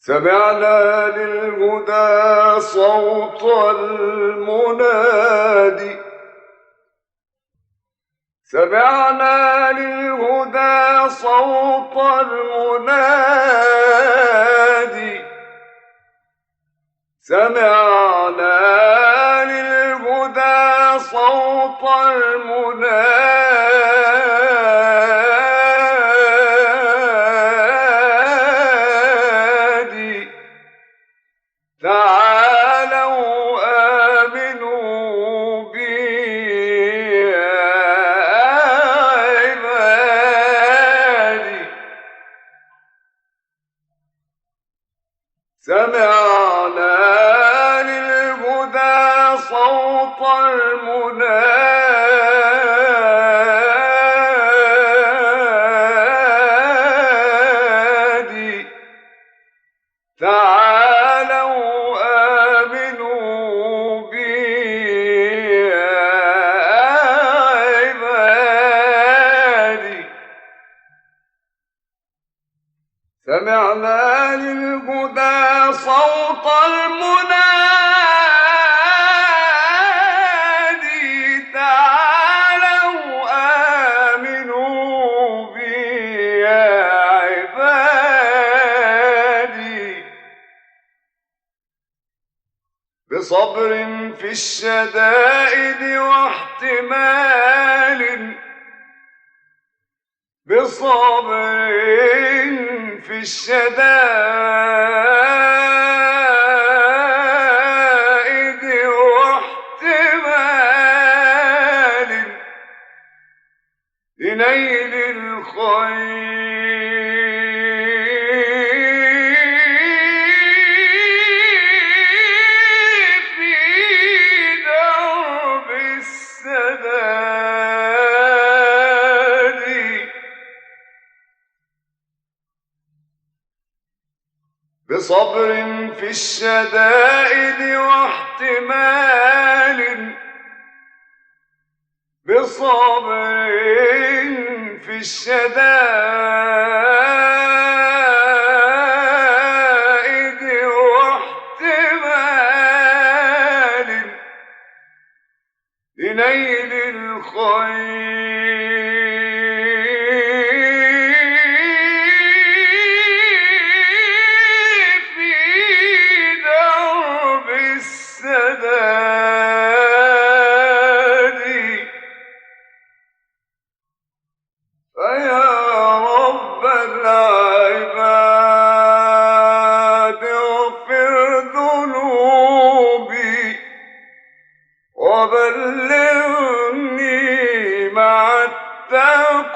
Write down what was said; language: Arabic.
سمعنا للهدى صوت المنادي، سمعنا للهدى صوت المنادي، سمعنا للهدى صوت المنادي. تعالوا آمنوا بي يا عبادي. سمعنا للهدى صوت المنادي، تعالوا آمنوا بي يا عبادي. سمعنا للهدى صوت المنادي، تعالوا آمنوا بي يا عبادي. بصبر في الشدائد واحتمال، بصبر في الشدائد واحتمال لنيل الخير في درب السداد. بصبر في الشدائد واحتمال، بصبر في الشدائد واحتمال لنيل الخير في درب السداد. فيا رب العباد اغفر ذنوبي وبلغني مع التقوى